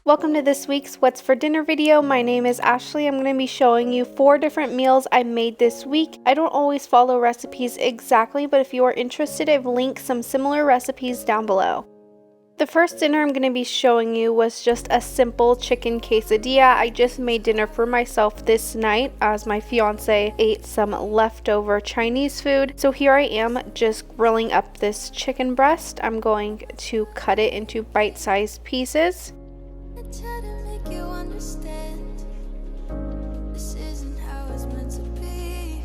Welcome to this week's What's for Dinner video. My name is Ashley. I'm going to be showing you 4 different meals I made this week. I don't always follow recipes exactly, but if you are interested, I've linked some similar recipes down below. The first dinner I'm going to be showing you was just a simple chicken quesadilla. I just made dinner for myself this night as my fiance ate some leftover Chinese food. So here I am just grilling up this chicken breast. I'm going to cut it into bite-sized pieces. Try to make you understand. This isn't how it's meant to be.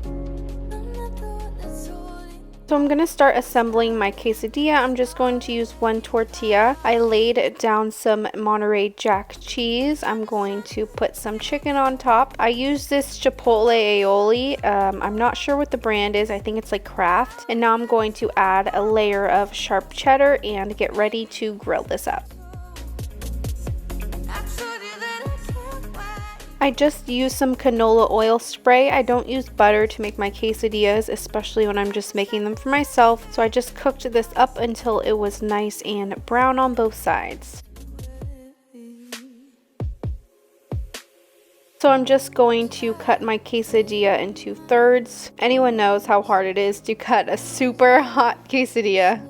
I'm not the one that's holding. So I'm going to start assembling my quesadilla. I'm just going to use 1 tortilla. I laid down some Monterey Jack cheese. I'm going to put some chicken on top. I use this Chipotle aioli. I'm not sure what the brand is. I think it's like Kraft. And now I'm going to add a layer of sharp cheddar and get ready to grill this up. I just use some canola oil spray. I don't use butter to make my quesadillas, especially when I'm just making them for myself. So I just cooked this up until it was nice and brown on both sides. So I'm just going to cut my quesadilla into thirds. Anyone knows how hard it is to cut a super hot quesadilla.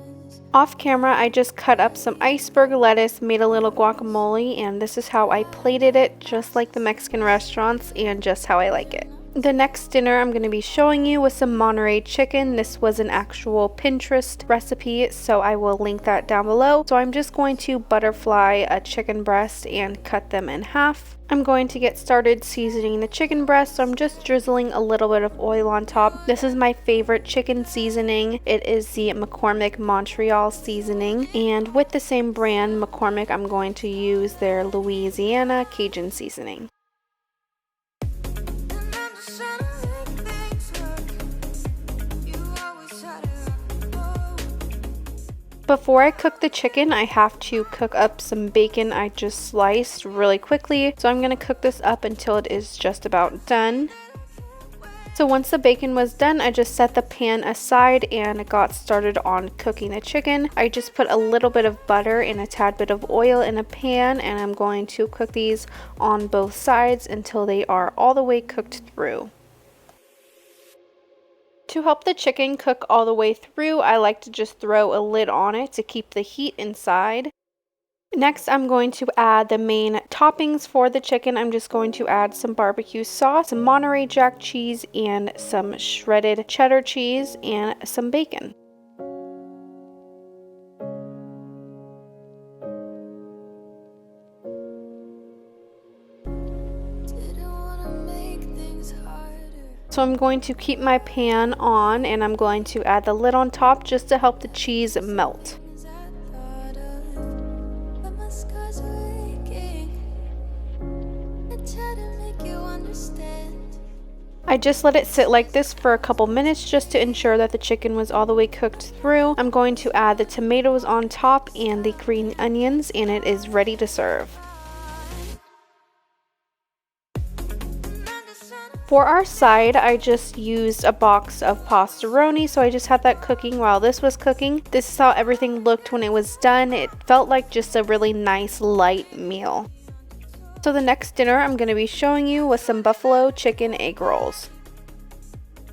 Off camera, I just cut up some iceberg lettuce, made a little guacamole, and this is how I plated it, just like the Mexican restaurants and just how I like it. The next dinner I'm going to be showing you was some Monterey Chicken. This was an actual Pinterest recipe, so I will link that down below. So I'm just going to butterfly a chicken breast and cut them in half. I'm going to get started seasoning the chicken breast, so I'm just drizzling a little bit of oil on top. This is my favorite chicken seasoning. It is the McCormick Montreal seasoning, and with the same brand, McCormick, I'm going to use their Louisiana Cajun seasoning. Before I cook the chicken, I have to cook up some bacon I just sliced really quickly. So I'm going to cook this up until it is just about done. So once the bacon was done, I just set the pan aside and got started on cooking the chicken. I just put a little bit of butter and a tad bit of oil in a pan, and I'm going to cook these on both sides until they are all the way cooked through. To help the chicken cook all the way through, I like to just throw a lid on it to keep the heat inside. Next, I'm going to add the main toppings for the chicken. I'm just going to add some barbecue sauce, some Monterey Jack cheese, and some shredded cheddar cheese, and some bacon. So I'm going to keep my pan on, and I'm going to add the lid on top just to help the cheese melt. I just let it sit like this for a couple minutes just to ensure that the chicken was all the way cooked through. I'm going to add the tomatoes on top and the green onions, and it is ready to serve. For our side, I just used a box of pastaroni, so I just had that cooking while this was cooking. This is how everything looked when it was done. It felt like just a really nice light meal. So the next dinner I'm going to be showing you was some buffalo chicken egg rolls.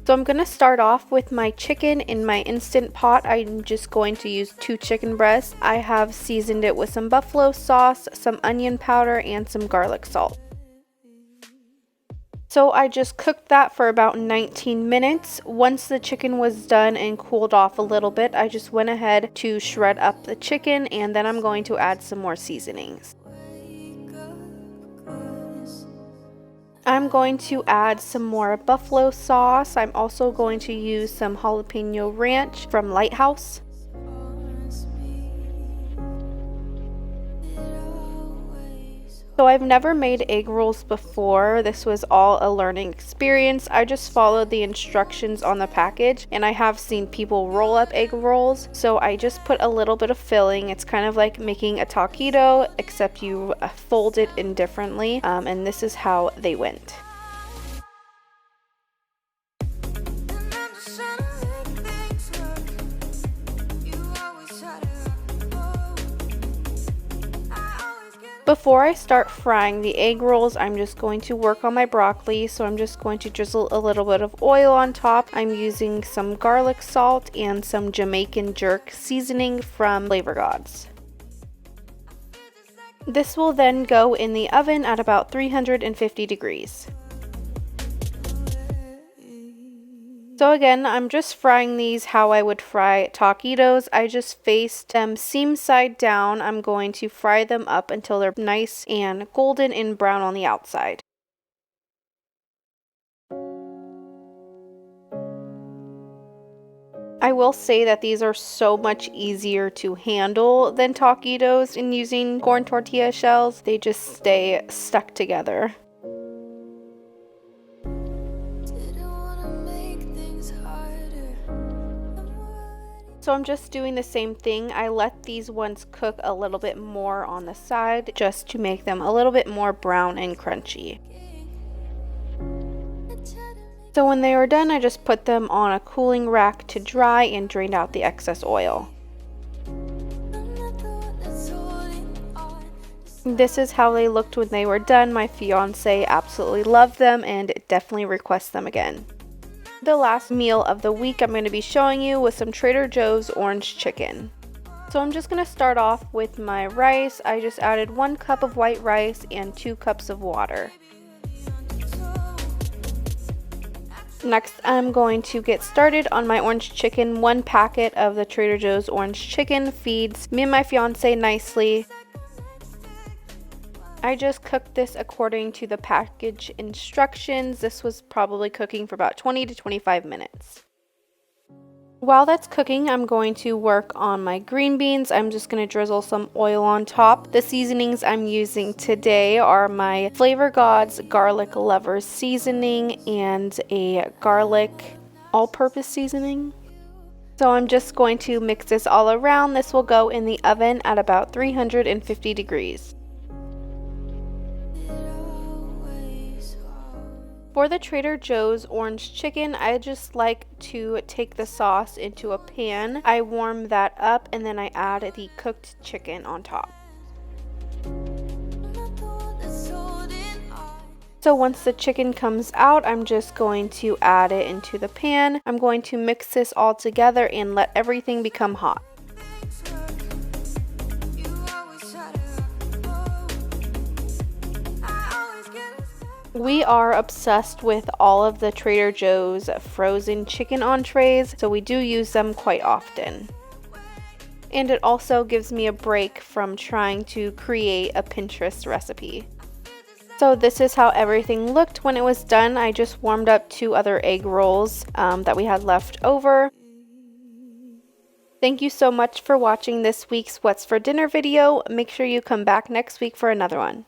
So I'm going to start off with my chicken in my Instant Pot. I'm just going to use 2 chicken breasts. I have seasoned it with some buffalo sauce, some onion powder, and some garlic salt. So I just cooked that for about 19 minutes. Once the chicken was done and cooled off a little bit, I just went ahead to shred up the chicken, and then I'm going to add some more seasonings. I'm going to add some more buffalo sauce. I'm also going to use some jalapeno ranch from Lighthouse. So I've never made egg rolls before. This was all a learning experience. I just followed the instructions on the package, and I have seen people roll up egg rolls. So I just put a little bit of filling. It's kind of like making a taquito, except you fold it indifferently, and this is how they went. Before I start frying the egg rolls, I'm just going to work on my broccoli. So I'm just going to drizzle a little bit of oil on top. I'm using some garlic salt and some Jamaican jerk seasoning from Flavor Gods. This will then go in the oven at about 350 degrees. So again, I'm just frying these how I would fry taquitos. I just faced them seam side down. I'm going to fry them up until they're nice and golden and brown on the outside. I will say that these are so much easier to handle than taquitos in using corn tortilla shells. They just stay stuck together. So I'm just doing the same thing. I let these ones cook a little bit more on the side just to make them a little bit more brown and crunchy. So when they are done, I just put them on a cooling rack to dry and drain out the excess oil. This is how they looked when they were done. My fiance absolutely loved them and definitely requests them again. The last meal of the week I'm going to be showing you was some Trader Joe's orange chicken. So I'm just going to start off with my rice. I just added 1 cup of white rice and 2 cups of water. Next, I'm going to get started on my orange chicken. 1 packet of the Trader Joe's orange chicken feeds me and my fiance nicely. I just cooked this according to the package instructions. This was probably cooking for about 20 to 25 minutes. While that's cooking, I'm going to work on my green beans. I'm just going to drizzle some oil on top. The seasonings I'm using today are my Flavor Gods Garlic Lovers seasoning and a garlic all-purpose seasoning. So I'm just going to mix this all around. This will go in the oven at about 350 degrees. For the Trader Joe's orange chicken, I just like to take the sauce into a pan. I warm that up and then I add the cooked chicken on top. So once the chicken comes out, I'm just going to add it into the pan. I'm going to mix this all together and let everything become hot. We are obsessed with all of the Trader Joe's frozen chicken entrees, so we do use them quite often. And it also gives me a break from trying to create a Pinterest recipe. So this is how everything looked when it was done. I just warmed up 2 other egg rolls that we had left over. Thank you so much for watching this week's What's for Dinner video. Make sure you come back next week for another one.